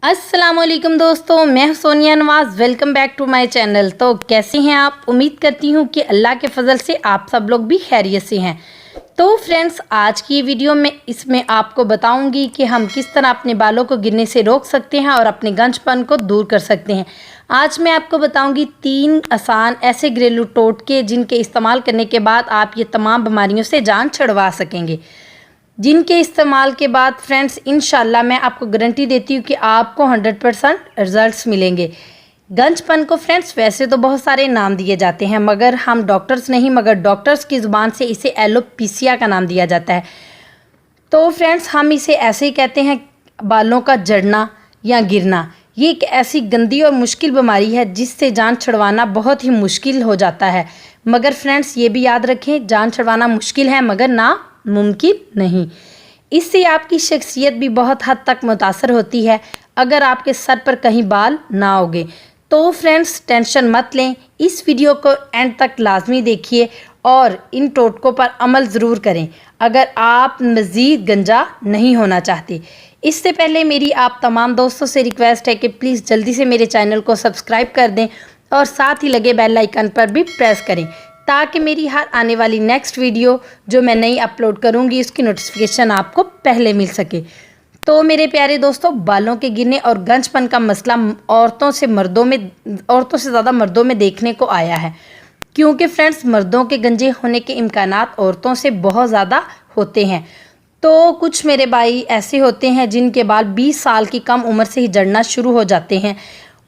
अस्सलामुअलैकुम दोस्तों, मैं हूं Sonia Nawaz. Welcome back to my channel. तो कैसे हैं आप? उम्मीद करती हूं कि अल्लाह के फजल से आप सब लोग भी खैरियत से हैं। तो फ्रेंड्स, आज की वीडियो में इसमें आपको बताऊंगी कि हम किस तरह अपने बालों को गिरने से रोक सकते हैं और अपने गंजपन को दूर कर सकते हैं। आज मैं आपको बताऊंगी 3 आसान ऐसे घरेलू टोटके जिनके इस्तेमाल करने के बाद आप ये तमाम बीमारियों से जान छुड़वा सकेंगे, जिनके इस्तेमाल के बाद फ्रेंड्स इंशाल्लाह मैं आपको गारंटी देती हूँ कि आपको 100% रिजल्ट्स मिलेंगे। गंजपन को फ्रेंड्स वैसे तो बहुत सारे नाम दिए जाते हैं, मगर हम डॉक्टर्स नहीं, मगर डॉक्टर्स की ज़ुबान से इसे एलोपेशिया का नाम दिया जाता है। तो फ्रेंड्स हम इसे ऐसे ही कहते हैं, बालों का झड़ना या गिरना। ये एक ऐसी गंदी और मुश्किल बीमारी है जिससे जान छुड़वाना बहुत ही मुश्किल हो जाता है। मगर फ्रेंड्स ये भी याद रखें, जान छुड़वाना मुश्किल है मगर ना मुमकिन नहीं। इससे आपकी शख्सियत भी बहुत हद तक मुतासर होती है अगर आपके सर पर कहीं बाल ना उगे। तो फ्रेंड्स टेंशन मत लें, इस वीडियो को एंड तक लाजमी देखिए और इन टोटकों पर अमल ज़रूर करें अगर आप मज़ीद गंजा नहीं होना चाहते। इससे पहले मेरी आप तमाम दोस्तों से रिक्वेस्ट है कि प्लीज़ जल्दी से मेरे चैनल को सब्सक्राइब कर दें और साथ ही लगे बेल आइकन पर भी प्रेस करें ताकि मेरी हर आने वाली नेक्स्ट वीडियो जो मैं नई अपलोड करूंगी उसकी नोटिफिकेशन आपको पहले मिल सके। तो मेरे प्यारे दोस्तों, बालों के गिरने और गंजपन का मसला औरतों से ज़्यादा मर्दों में देखने को आया है, क्योंकि फ्रेंड्स मर्दों के गंजे होने के इम्कानात औरतों से बहुत ज़्यादा होते हैं। तो कुछ मेरे भाई ऐसे होते हैं जिनके बाल 20 साल की कम उम्र से ही झड़ना शुरू हो जाते हैं।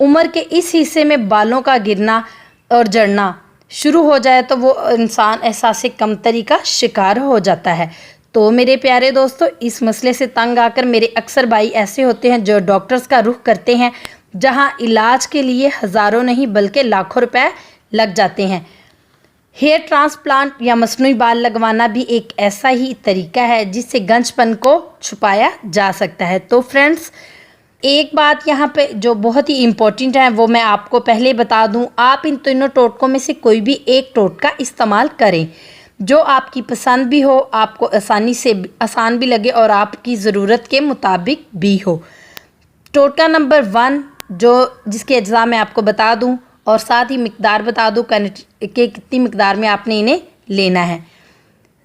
उम्र के इस हिस्से में बालों का गिरना और झड़ना शुरू हो जाए तो वो इंसान एहसास कमतरी का शिकार हो जाता है। तो मेरे प्यारे दोस्तों, इस मसले से तंग आकर मेरे अक्सर भाई ऐसे होते हैं जो डॉक्टर्स का रुख करते हैं, जहां इलाज के लिए हज़ारों नहीं बल्कि लाखों रुपए लग जाते हैं। हेयर ट्रांसप्लांट या मसनूई बाल लगवाना भी एक ऐसा ही तरीका है जिससे गंजपन को छुपाया जा सकता है। तो फ्रेंड्स एक बात यहाँ पे जो बहुत ही इम्पोर्टेंट है वो मैं आपको पहले बता दूँ, आप इन तीनों टोटकों में से कोई भी एक टोटका इस्तेमाल करें जो आपकी पसंद भी हो, आपको आसान भी लगे और आपकी ज़रूरत के मुताबिक भी हो। टोटका नंबर 1 जिसके अज्जा मैं आपको बता दूं और साथ ही मिकदार बता दूं कि कितनी मिकदार में आपने इन्हें लेना है।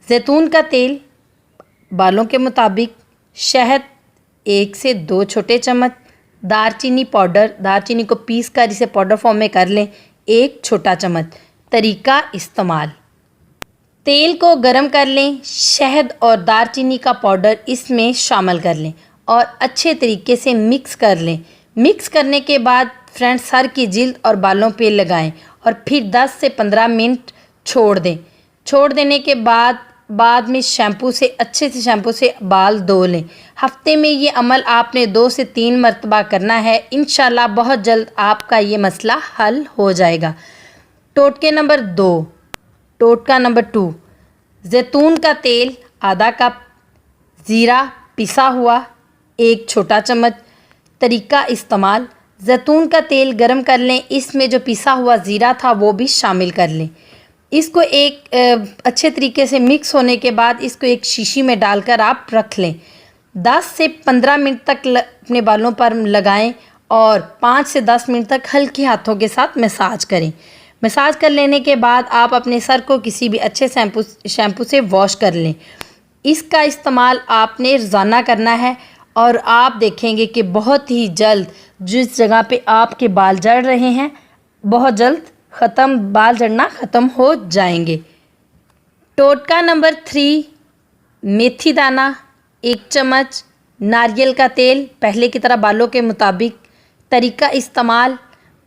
जैतून का तेल बालों के मुताबिक, शहद 1 से 2 छोटे चम्मच, दालचीनी पाउडर, दालचीनी को पीस कर इसे पाउडर फॉर्म में कर लें 1 छोटा चम्मच। तरीका इस्तेमाल, तेल को गरम कर लें, शहद और दालचीनी का पाउडर इसमें शामिल कर लें और अच्छे तरीके से मिक्स कर लें। मिक्स करने के बाद फ्रेंड्स सर की जिल्द और बालों पे लगाएं और फिर 10 से 15 मिनट छोड़ दें। छोड़ देने के बाद में अच्छे से शैम्पू से बाल धो लें। हफ्ते में ये अमल आपने 2 से 3 मरतबा करना है। इंशाल्लाह बहुत जल्द आपका ये मसला हल हो जाएगा। टोटका नंबर 2, जैतून का तेल आधा कप, ज़ीरा पिसा हुआ 1 छोटा चम्मच। तरीका इस्तेमाल, जैतून का तेल गरम कर लें, इसमें जो पिसा हुआ ज़ीरा था वो भी शामिल कर लें। इसको अच्छे तरीके से मिक्स होने के बाद इसको एक शीशी में डालकर आप रख लें। 10 से 15 मिनट तक अपने बालों पर लगाएं और 5 से 10 मिनट तक हल्के हाथों के साथ मसाज करें। मसाज कर लेने के बाद आप अपने सर को किसी भी अच्छे शैम्पू से वॉश कर लें। इसका इस्तेमाल आपने रोज़ाना करना है और आप देखेंगे कि बहुत ही जल्द जिस जगह पे आपके बाल झड़ रहे हैं बहुत जल्द बाल झड़ना ख़त्म हो जाएंगे। टोटका नंबर 3, मेथी दाना 1 चम्मच, नारियल का तेल पहले की तरह बालों के मुताबिक। तरीका इस्तेमाल,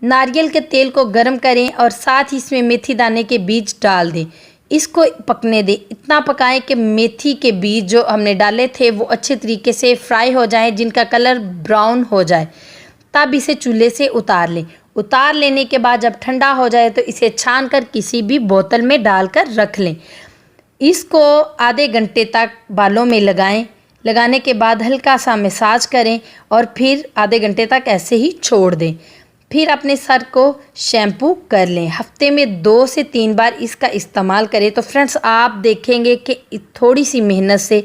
नारियल के तेल को गर्म करें और साथ ही इसमें मेथी दाने के बीज डाल दें। इसको पकने दें, इतना पकाएं कि मेथी के बीज जो हमने डाले थे वो अच्छे तरीके से फ्राई हो जाएं, जिनका कलर ब्राउन हो जाए। तब इसे चूल्हे से उतार लें। उतार लेने के बाद जब ठंडा हो जाए तो इसे छान कर किसी भी बोतल में डालकर रख लें। इसको आधे घंटे तक बालों में लगाएं। लगाने के बाद हल्का सा मसाज करें और फिर आधे घंटे तक ऐसे ही छोड़ दें। फिर अपने सर को शैम्पू कर लें। हफ्ते में 2 से 3 बार इसका इस्तेमाल करें तो फ्रेंड्स आप देखेंगे कि थोड़ी सी मेहनत से